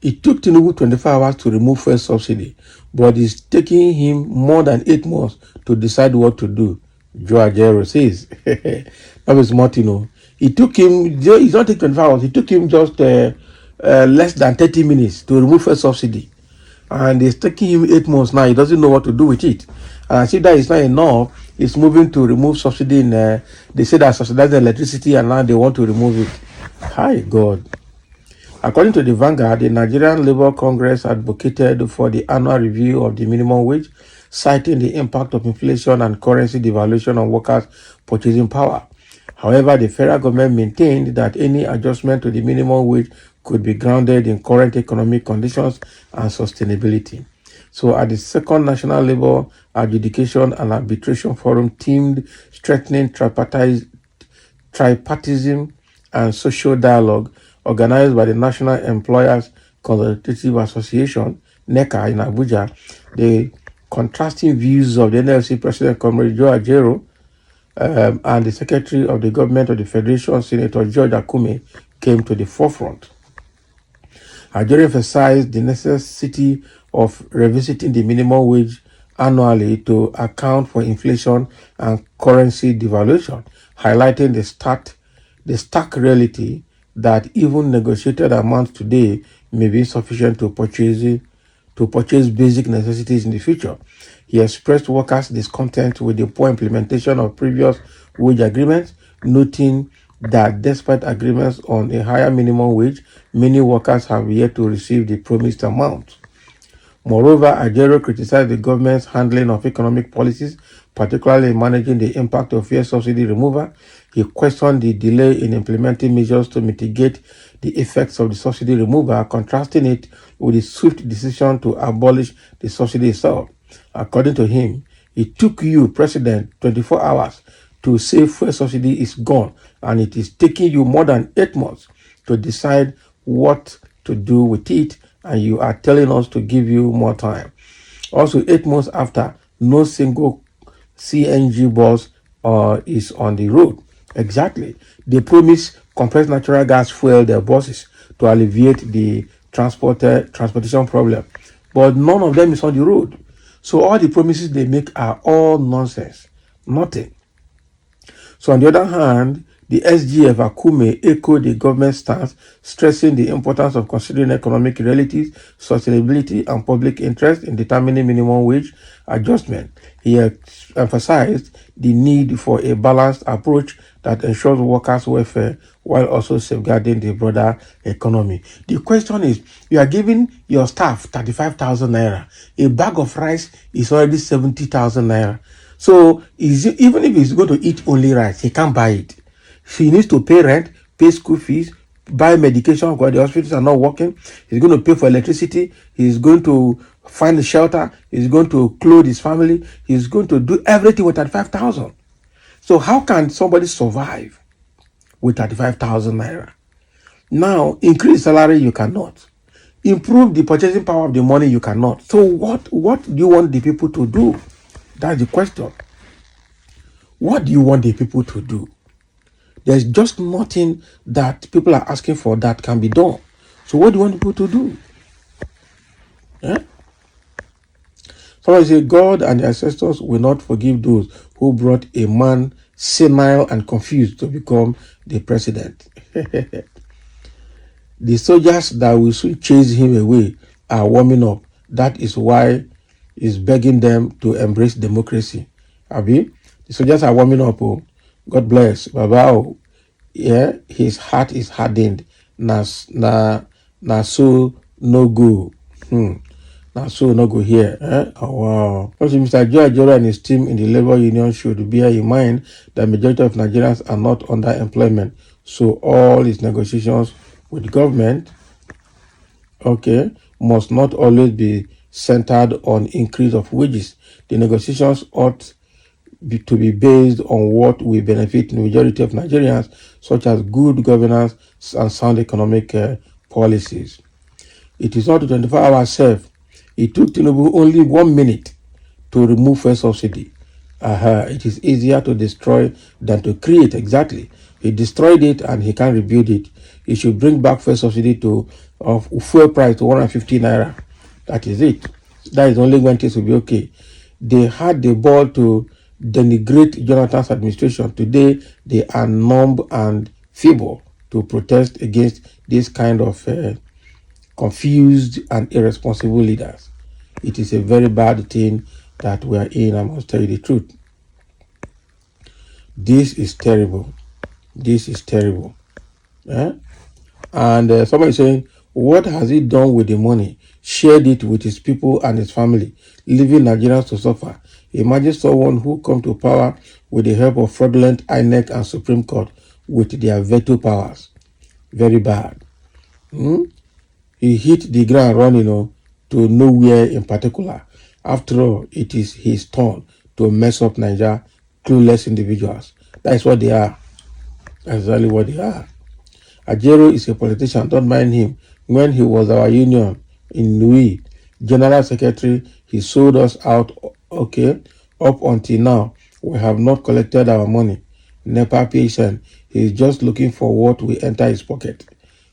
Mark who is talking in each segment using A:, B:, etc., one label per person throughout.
A: It took Tinubu 24 hours to remove fuel subsidy, but it's taking him more than 8 months to decide what to do. Joe Ajero says. That was Martino. It took him, it's not take 24 hours, it took him just less than 30 minutes to remove fuel subsidy. And it's taking him 8 months now. He doesn't know what to do with it. And I see that it's not enough. It's moving to remove subsidy in, they say that subsidized electricity and now they want to remove it. Hi, God. According to the Vanguard, the Nigerian Labour Congress advocated for the annual review of the minimum wage, citing the impact of inflation and currency devaluation on workers' purchasing power. However, the federal government maintained that any adjustment to the minimum wage could be grounded in current economic conditions and sustainability. So at the second National Labour Adjudication and Arbitration Forum themed Strengthening Tripartism and Social Dialogue, organized by the National Employers Consultative Association, NECA, in Abuja, the contrasting views of the NLC President Comrade Joe Ajero and the Secretary of the Government of the Federation, Senator George Akume, came to the forefront. Ajero emphasized the necessity of revisiting the minimum wage annually to account for inflation and currency devaluation, highlighting the stark reality that even negotiated amounts today may be insufficient to purchase basic necessities in the future. He expressed workers' discontent with the poor implementation of previous wage agreements, noting that despite agreements on a higher minimum wage, many workers have yet to receive the promised amount. Moreover, Ajero criticized the government's handling of economic policies, particularly in managing the impact of fuel subsidy removal. He questioned the delay in implementing measures to mitigate the effects of the subsidy removal, contrasting it with the swift decision to abolish the subsidy itself. According to him, it took you, President, 24 hours to say fuel subsidy is gone, and it is taking you more than 8 months to decide what to do with it, and you are telling us to give you more time. Also, 8 months after, no single CNG bus is on the road. Exactly. They promise compressed natural gas fuel their buses to alleviate the transportation problem, but none of them is on the road. So all the promises they make are all nonsense. Nothing. So on the other hand, the SGF Akume echoed the government stance, stressing the importance of considering economic realities, sustainability, and public interest in determining minimum wage adjustment. He emphasized the need for a balanced approach that ensures workers' welfare while also safeguarding the broader economy. The question is, you are giving your staff 35,000 naira. A bag of rice is already 70,000 naira. So even if he's going to eat only rice, he can't buy it. He needs to pay rent, pay school fees, buy medication because the hospitals are not working. He's going to pay for electricity. He's going to find a shelter. He's going to clothe his family. He's going to do everything with 35,000. So how can somebody survive with 35,000 naira? Now, increase salary, you cannot. Improve the purchasing power of the money, you cannot. So what do you want the people to do? That's the question. What do you want the people to do? There's just nothing that people are asking for that can be done. So what do you want people to do? Yeah? Somebody say, God and the ancestors will not forgive those who brought a man senile and confused to become the president. The soldiers that will soon chase him away are warming up. That is why he's begging them to embrace democracy. Abi, the soldiers are warming up. Oh, God bless. Baba, oh, yeah, his heart is hardened. Na so no go. Na so no go here. Oh, wow. Also, Mr. Joe Ajero and his team in the labor union should bear in mind that majority of Nigerians are not under employment. So all his negotiations with government, must not always be centered on increase of wages. The negotiations ought to be based on what will benefit the majority of Nigerians, such as good governance and sound economic policies. It is not a 24-hour serve. It took Tinubu only 1 minute to remove fuel subsidy. It is easier to destroy than to create, exactly. He destroyed it and he can't rebuild it. He should bring back fuel subsidy to of fuel price to 150 naira. That is it. That is only when things will be okay. They had the ball to denigrate Jonathan's administration. Today, they are numb and feeble to protest against this kind of confused and irresponsible leaders. It is a very bad thing that we are in, I must tell you the truth. This is terrible. This is terrible. Eh? And somebody is saying, what has he done with the money? Shared it with his people and his family, leaving Nigerians to suffer. Imagine someone who come to power with the help of fraudulent INEC and Supreme Court with their veto powers. Very bad. He hit the ground running, to nowhere in particular. After all, it is his turn to mess up Nigeria, clueless individuals. That is what they are. That's exactly what they are. Ajero is a politician, don't mind him. When he was our union in Nui, General Secretary, he sold us out, okay, up until now. We have not collected our money. NEPA patient, he is just looking for what will enter his pocket.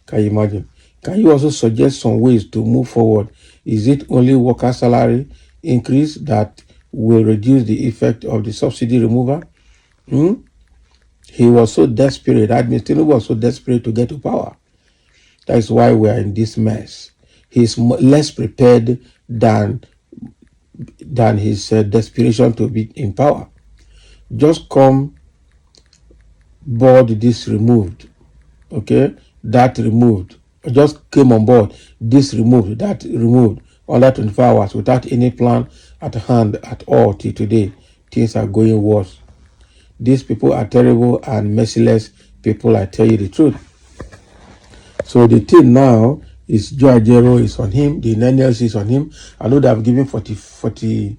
A: Can you imagine? Can you also suggest some ways to move forward? Is it only worker salary increase that will reduce the effect of the subsidy removal? He was so desperate, that means Tinubu was so desperate to get to power. That is why we are in this mess. He is less prepared than his desperation to be in power. Just come board this removed, okay? That removed. Just came on board, this removed, that removed, under 24 hours without any plan at hand at all till today. Things are going worse. These people are terrible and merciless people, I tell you the truth. So the thing now is Joe Ajero is on him, the NLC is on him. I know they have given 14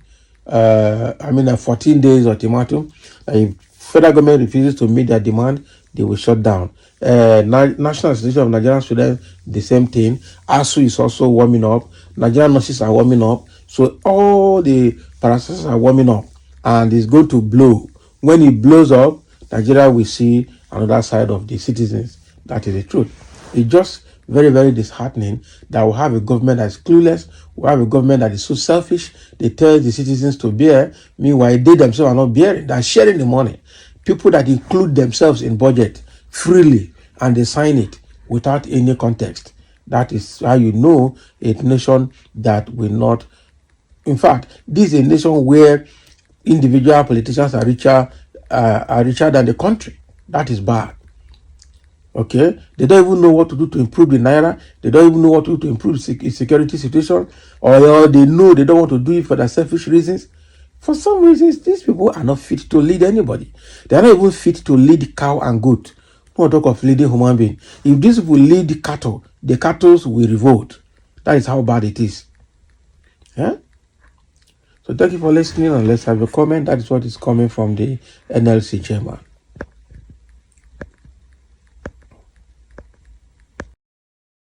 A: days ultimatum. If federal government refuses to meet their demand, they will shut down. National Association of Nigerian Students, the same thing. ASU is also warming up. Nigerian nurses are warming up. So all the parastatals are warming up, and it's going to blow. When it blows up, Nigeria will see another side of the citizens. That is the truth. It's just very, very disheartening that we have a government that is clueless. We have a government that is so selfish. They tell the citizens to bear. Meanwhile, they themselves are not bearing. They are sharing the money. People that include themselves in budget freely and they sign it without any context. That is how you know a nation that will not. In fact, this is a nation where individual politicians are richer than the country. That is bad. Okay, they don't even know what to do to improve the naira. They don't even know what to do to improve the security situation, or they know they don't want to do it for their selfish reasons. For some reasons, these people are not fit to lead anybody. They are not even fit to lead cow and goat. No talk of leading human being. If these people lead the cattle will revolt. That is how bad it is. Yeah. So thank you for listening, and let's have a comment. That is what is coming from the NLC chairman.